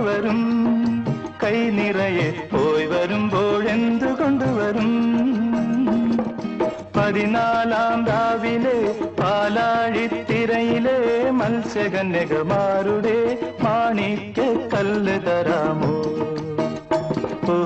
കൊണ്ടുവരും കൈ നിറയെ പോയി വരുമ്പോഴെന്തു കൊണ്ടുവരും 14-ാം രാവിലെ പാലാഴിത്തിരയിലെ മത്സ്യകന്യകമാരുടെ മാണിക്യ കല്ല് തരാമോ? ഓ